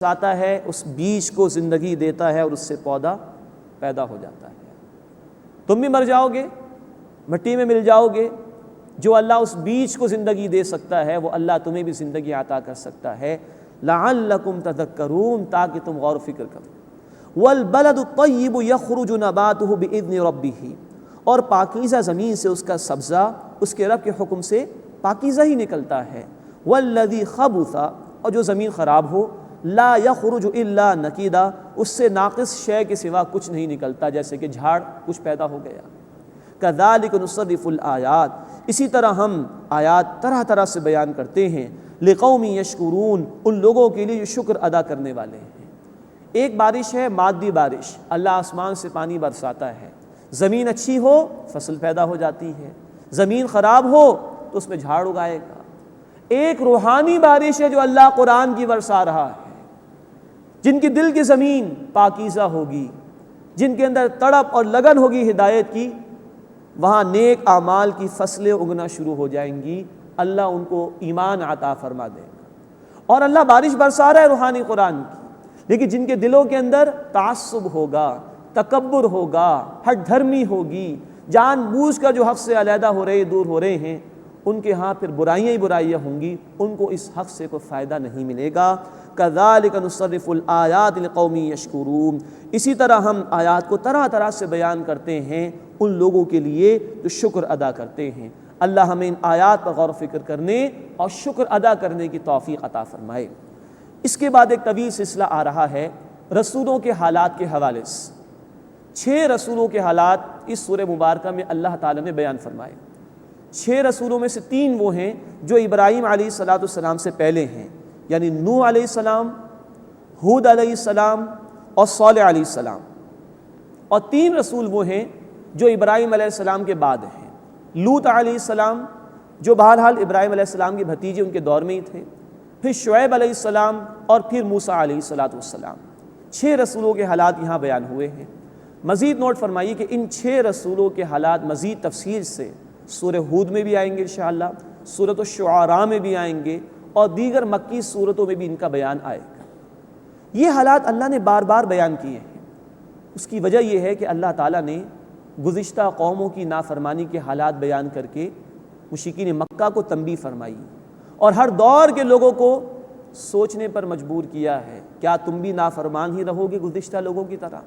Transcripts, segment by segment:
آتا ہے اس بیج کو زندگی دیتا ہے اور اس سے پودا پیدا ہو جاتا ہے۔ تم بھی مر جاؤ گے، مٹی میں مل جاؤ گے، جو اللہ اس بیج کو زندگی دے سکتا ہے وہ اللہ تمہیں بھی زندگی عطا کر سکتا ہے۔ لعلکم تذکرون، تاکہ تم غور و فکر کرو۔ والبلد الطیب یخرج نباتہ باذن ربہ، اور پاکیزہ زمین سے اس کا سبزہ اس کے رب کے حکم سے پاکیزہ ہی نکلتا ہے۔ والذی خبث، اور جو زمین خراب ہو، لا یخرج الا نکیدا، اس سے ناقص شے کے سوا کچھ نہیں نکلتا، جیسے کہ جھاڑ کچھ پیدا ہو گیا۔ کذالک نصرف الآیات، اسی طرح ہم آیات طرح طرح سے بیان کرتے ہیں، لقوم یشکرون، ان لوگوں کے لیے جو شکر ادا کرنے والے ہیں۔ ایک بارش ہے مادی بارش، اللہ آسمان سے پانی برساتا ہے، زمین اچھی ہو فصل پیدا ہو جاتی ہے، زمین خراب ہو تو اس میں جھاڑ اگائے گا۔ ایک روحانی بارش ہے جو اللہ قرآن کی برسا رہا ہے۔ جن کی دل کی زمین پاکیزہ ہوگی، جن کے اندر تڑپ اور لگن ہوگی ہدایت کی، وہاں نیک اعمال کی فصلیں اگنا شروع ہو جائیں گی، اللہ ان کو ایمان عطا فرما دے گا۔ اور اللہ بارش برسا رہا ہے روحانی قرآن کی، لیکن جن کے دلوں کے اندر تعصب ہوگا، تکبر ہوگا، ہٹ دھرمی ہوگی، جان بوجھ کر جو حق سے علیحدہ ہو رہے دور ہو رہے ہیں، ان کے ہاں پھر برائیاں ہی برائیاں ہوں گی، ان کو اس حق سے کوئی فائدہ نہیں ملے گا۔ کذالک نصرف الآیات لقوم یشکرون، اسی طرح ہم آیات کو طرح طرح سے بیان کرتے ہیں ان لوگوں کے لیے جو شکر ادا کرتے ہیں۔ اللہ ہمیں ان آیات پر غور و فکر کرنے اور شکر ادا کرنے کی توفیق عطا فرمائے۔ اس کے بعد ایک طویل سلسلہ آ رہا ہے رسولوں کے حالات کے حوالے سے۔ 6 رسولوں کے حالات اس سورہ مبارکہ میں اللہ تعالیٰ نے بیان فرمائے۔ 6 رسولوں میں سے 3 وہ ہیں جو ابراہیم علیہ السلام سے پہلے ہیں، یعنی نوح علیہ السلام، ہود علیہ السلام اور صالح علیہ السلام، اور 3 رسول وہ ہیں جو ابراہیم علیہ السلام کے بعد ہیں۔ لوط علیہ السلام جو بہرحال ابراہیم علیہ السلام کے بھتیجے ان کے دور میں ہی تھے، پھر شعیب علیہ السلام اور پھر موسیٰ علیہ السلام۔ 6 رسولوں کے حالات یہاں بیان ہوئے ہیں۔ مزید نوٹ فرمائیے کہ ان 6 رسولوں کے حالات مزید تفصیل سے سورہ ہود میں بھی آئیں گے انشاءاللہ، سورۃ الشعراء میں بھی آئیں گے، اور دیگر مکی سورتوں میں بھی ان کا بیان آئے گا۔ یہ حالات اللہ نے بار بار بیان کیے ہیں۔ اس کی وجہ یہ ہے کہ اللہ تعالیٰ نے گزشتہ قوموں کی نافرمانی کے حالات بیان کر کے مشرکین مکہ کو تنبیہ فرمائی، اور ہر دور کے لوگوں کو سوچنے پر مجبور کیا ہے، کیا تم بھی نافرمان ہی رہو گے گزشتہ لوگوں کی طرح؟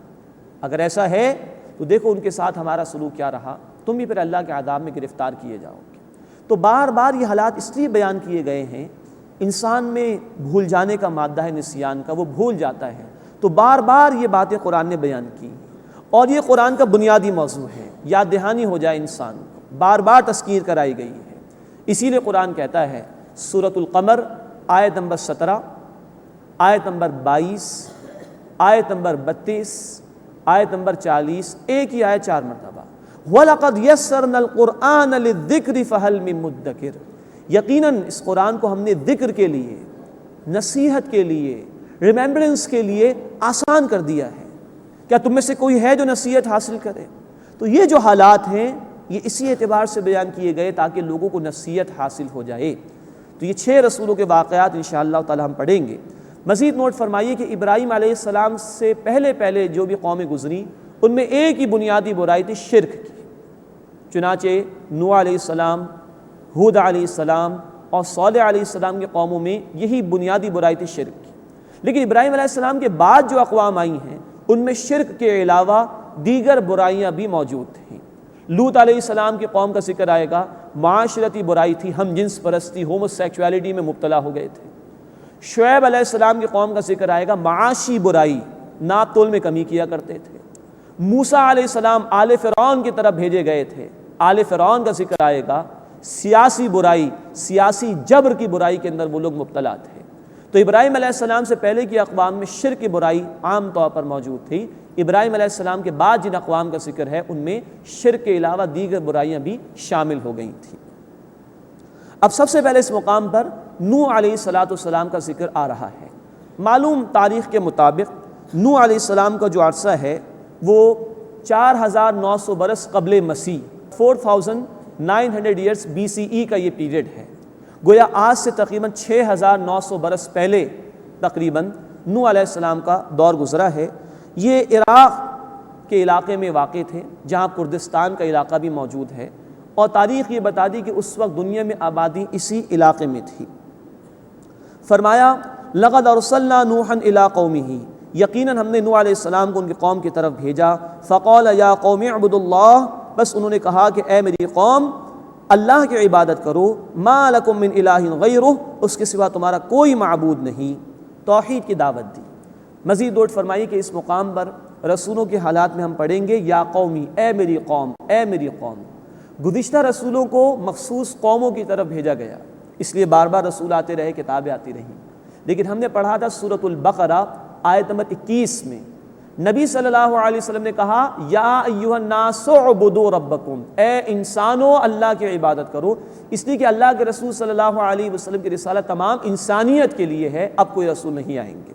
اگر ایسا ہے تو دیکھو ان کے ساتھ ہمارا سلوک کیا رہا، تم بھی پھر اللہ کے عذاب میں گرفتار کیے جاؤ گے۔ تو بار بار یہ حالات اس لیے بیان کیے گئے ہیں، انسان میں بھول جانے کا مادہ ہے نسیان کا، وہ بھول جاتا ہے، تو بار بار یہ باتیں قرآن نے بیان کی، اور یہ قرآن کا بنیادی موضوع ہے، یاد دہانی ہو جائے انسان کو، بار بار تذکیر کرائی گئی ہے۔ اسی لیے قرآن کہتا ہے سورۃ القمر آیت نمبر 17، آیت نمبر 22، آیت نمبر 32، آیت نمبر 40، ایک ہی آیت 4 مرتبہ، وَلَقَدْ يَسَّرْنَا الْقُرْآنَ لِلذِّكْرِ فَهَلْ مِن مُدَّكِرٍ، یقیناً اس قرآن کو ہم نے ذکر کے لیے، نصیحت کے لیے، ریمیمبرنس کے لیے آسان کر دیا ہے، کیا تم میں سے کوئی ہے جو نصیحت حاصل کرے؟ تو یہ جو حالات ہیں یہ اسی اعتبار سے بیان کیے گئے تاکہ لوگوں کو نصیحت حاصل ہو جائے۔ تو یہ 6 رسولوں کے واقعات انشاءاللہ تعالی ہم پڑھیں گے۔ مزید نوٹ فرمائیے کہ ابراہیم علیہ السلام سے پہلے جو بھی قومیں گزری ان میں ایک ہی بنیادی برائی تھی، شرک کی۔ چنانچہ نوح علیہ السلام، ہود علیہ السلام اور صالح علیہ السلام کی قوموں میں یہی بنیادی برائی تھی، شرک کی۔ لیکن ابراہیم علیہ السلام کے بعد جو اقوام آئی ہیں ان میں شرک کے علاوہ دیگر برائیاں بھی موجود تھیں۔ لوط علیہ السلام کی قوم کا ذکر آئے گا، معاشرتی برائی تھی، ہم جنس پرستی، ہومو سیکچولیٹی میں مبتلا ہو گئے تھے۔ شعیب علیہ السلام کی قوم کا ذکر آئے گا، معاشی برائی، ناپ تول میں کمی کیا کرتے تھے۔ موسیٰ علیہ السلام آل فرعون کی طرف بھیجے گئے تھے، آل فرعون کا ذکر آئے گا، سیاسی برائی، سیاسی جبر کی برائی کے اندر وہ لوگ مبتلا تھے۔ تو ابراہیم علیہ السلام سے پہلے کی اقوام میں شرک کی برائی عام طور پر موجود تھی، ابراہیم علیہ السلام کے بعد جن اقوام کا ذکر ہے ان میں شرک کے علاوہ دیگر برائیاں بھی شامل ہو گئی تھیں۔ اب سب سے پہلے اس مقام پر نوح علیہ السلام کا ذکر آ رہا ہے۔ معلوم تاریخ کے مطابق نوح علیہ السلام کا جو عرصہ ہے وہ 4900 برس قبل مسیح، 4900 ایئرس BCE کا یہ پیریڈ ہے۔ گویا آج سے تقریباً 6900 برس پہلے تقریباً نوح علیہ السلام کا دور گزرا ہے۔ یہ عراق کے علاقے میں واقع تھے جہاں کردستان کا علاقہ بھی موجود ہے، اور تاریخ یہ بتا دی کہ اس وقت دنیا میں آبادی اسی علاقے میں تھی۔ فرمایا لقد ارسلنا نوحا الی قومہ، یقیناً ہم نے نوح علیہ السلام کو ان کی قوم کی طرف بھیجا۔ فقال یا قوم اعبدوا اللہ، بس انہوں نے کہا کہ اے میری قوم اللہ کی عبادت کرو، ما لکم من الہ غیرہ، اس کے سوا تمہارا کوئی معبود نہیں، توحید کی دعوت دی۔ مزید نوٹ فرمائی کہ اس مقام پر رسولوں کے حالات میں ہم پڑھیں گے یا قومی، اے میری قوم، اے میری قوم۔ گزشتہ رسولوں کو مخصوص قوموں کی طرف بھیجا گیا، اس لیے بار بار رسول آتے رہے، کتابیں آتی رہیں، لیکن ہم نے پڑھا تھا سورۃ البقرہ آیت نمبر 21 میں نبی صلی اللہ علیہ وسلم نے کہا یا ایھا الناس اعبدوا ربکم، اے انسانوں اللہ کی عبادت کرو، اس لیے کہ اللہ کے رسول صلی اللہ علیہ وسلم کی رسالت تمام انسانیت کے لیے ہے، اب کوئی رسول نہیں آئیں گے۔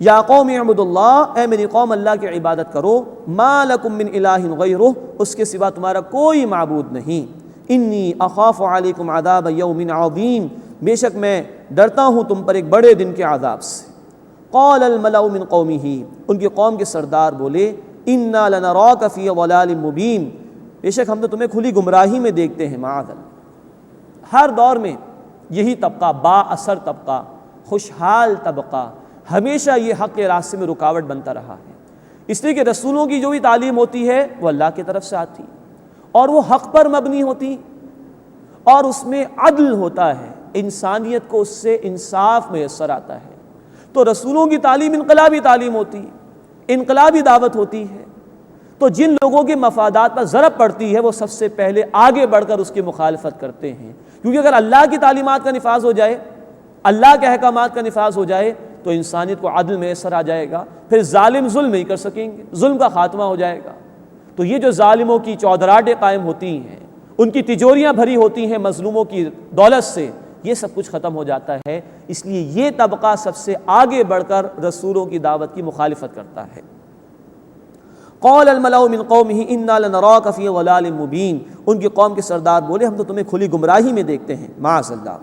یا قوم اعبدوا اللہ، اے میری قوم اللہ کی عبادت کرو، ما لکم من الہ غیرہ، اس کے سوا تمہارا کوئی معبود نہیں۔ انی اخاف علیکم عذاب یوم عظیم، بے شک میں ڈرتا ہوں تم پر ایک بڑے دن کے عذاب سے۔ قال الملأ من قومہ، ان کی قوم کے سردار بولے انا لنراک فی ضلال مبین، بے شک ہم تو تمہیں کھلی گمراہی میں دیکھتے ہیں۔ معاذ اللہ، ہر دور میں یہی طبقہ، با اثر طبقہ، خوشحال طبقہ، ہمیشہ یہ حق کے راستے میں رکاوٹ بنتا رہا ہے، اس لیے کہ رسولوں کی جو بھی تعلیم ہوتی ہے وہ اللہ کی طرف سے آتی اور وہ حق پر مبنی ہوتی اور اس میں عدل ہوتا ہے، انسانیت کو اس سے انصاف میسر آتا ہے۔ تو رسولوں کی تعلیم انقلابی تعلیم ہوتی ہے، انقلابی دعوت ہوتی ہے، تو جن لوگوں کے مفادات پر ضرب پڑتی ہے وہ سب سے پہلے آگے بڑھ کر اس کی مخالفت کرتے ہیں، کیونکہ اگر اللہ کی تعلیمات کا نفاذ ہو جائے، اللہ کے احکامات کا نفاذ ہو جائے تو انسانیت کو عدل میسر آ جائے گا، پھر ظالم ظلم نہیں کر سکیں گے، ظلم کا خاتمہ ہو جائے گا۔ تو یہ جو ظالموں کی چودراہٹیں قائم ہوتی ہیں، ان کی تجوریاں بھری ہوتی ہیں مظلوموں کی دولت سے، یہ سب کچھ ختم ہو جاتا ہے، اس لیے یہ طبقہ سب سے آگے بڑھ کر رسولوں کی دعوت کی مخالفت کرتا ہے۔ قال الملأ من قومه انا لنراک فی ضلال مبین، ان کی قوم کے سردار بولے ہم تو تمہیں کھلی گمراہی میں دیکھتے ہیں، معاذ اللہ۔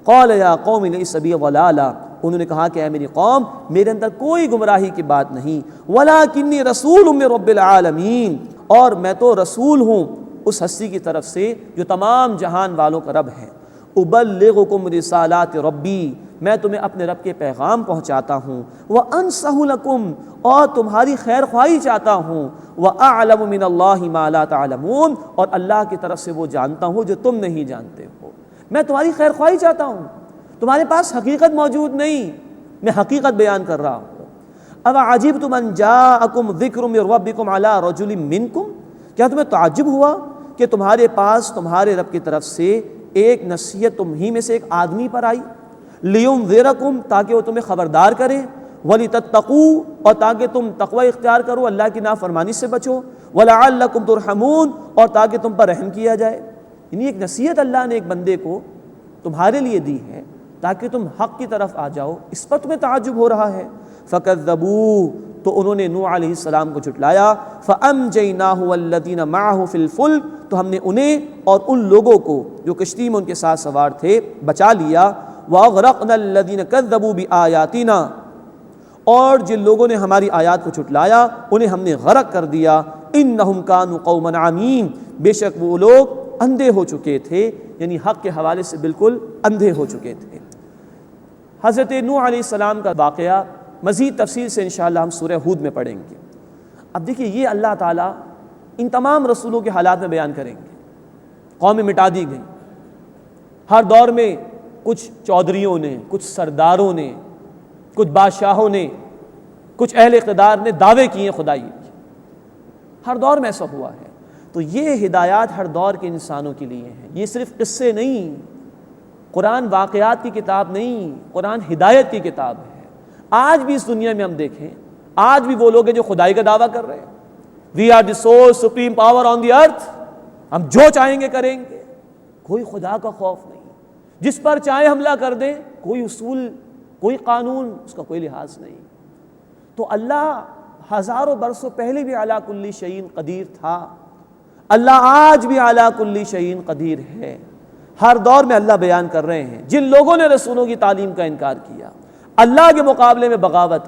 قال یا قوم لیس بی ضلالہ، انہوں نے کہا کہ اے میری قوم میرے اندر کوئی گمراہی کی بات نہیں، ولکنی رسول من رب العالمین، اور میں تو رسول ہوں اس ہستی کی طرف سے جو تمام جہان والوں کا رب ہے۔ ابلغکم رسالات ربی، میں تمہیں اپنے رب کے پیغام پہنچاتا ہوں، وانصح لکم، اور تمہاری خیر خواہی چاہتا ہوں، واعلم من اللہ ما لا تعلمون، اور اللہ کی طرف سے وہ جانتا ہوں جو تم نہیں جانتے ہو۔ میں تمہاری خیر خواہی چاہتا ہوں، تمہارے پاس حقیقت موجود نہیں، میں حقیقت بیان کر رہا ہوں۔ اب عجبتم ان جاءکم ذکر من ربکم علی رجل منکم، کیا تمہیں تعجب ہوا کہ تمہارے پاس تمہارے رب کی طرف سے ایک نصیحت تم ہی میں سے ایک آدمی پر آئی، لینذرکم، تاکہ وہ تمہیں خبردار کرے، ولتتقوا، اور تاکہ تم تقوی اختیار کرو، اللہ کی نافرمانی سے بچو، ولعلکم ترحمون، اور تاکہ تم پر رحم کیا جائے۔ یعنی ایک نصیحت اللہ نے ایک بندے کو تمہارے لیے دی ہے تاکہ تم حق کی طرف آ جاؤ، اس پر تمہیں تعجب ہو رہا ہے۔ فکذبوہ، تو انہوں نے نوح علیہ السلام کو جھٹلایا، فانجیناہ والذین معہ فی الفلک، تو ہم نے انہیں اور ان لوگوں کو جو کشتی میں ان کے ساتھ سوار تھے بچا لیا، واغرقنا الذین کذبوا بآیاتنا، اور جن لوگوں نے ہماری آیات کو جھٹلایا انہیں ہم نے غرق کر دیا۔ انہم کانوا قوما عمین، بے شک وہ لوگ اندھے ہو چکے تھے، یعنی حق کے حوالے سے بالکل اندھے ہو چکے تھے۔ حضرت نوح علیہ السلام کا واقعہ مزید تفصیل سے انشاءاللہ ہم سورہ ہود میں پڑھیں گے۔ اب دیکھیے یہ اللہ تعالیٰ ان تمام رسولوں کے حالات میں بیان کریں گے۔ قومیں مٹا دی گئیں، ہر دور میں کچھ چودھریوں نے، کچھ سرداروں نے، کچھ بادشاہوں نے، کچھ اہل اقتدار نے دعوے کیے خدائی کے، ہر دور میں ایسا ہوا ہے۔ تو یہ ہدایات ہر دور کے انسانوں کے لیے ہیں، یہ صرف قصے نہیں، قرآن واقعات کی کتاب نہیں، قرآن ہدایت کی کتاب ہے۔ آج بھی اس دنیا میں ہم دیکھیں، آج بھی وہ لوگ ہیں جو خدائی کا دعویٰ کر رہے ہیں، we are the sole supreme power on the earth, ہم جو چاہیں گے کریں گے، کوئی خدا کا خوف نہیں، جس پر چاہے حملہ کر دیں، کوئی اصول، کوئی قانون، اس کا کوئی لحاظ نہیں۔ تو اللہ ہزاروں برسوں پہلے بھی علی کل شیء قدیر تھا، اللہ آج بھی علی کل شیء قدیر ہے۔ ہر دور میں اللہ بیان کر رہے ہیں، جن لوگوں نے رسولوں کی تعلیم کا انکار کیا، اللہ کے مقابلے میں بغاوت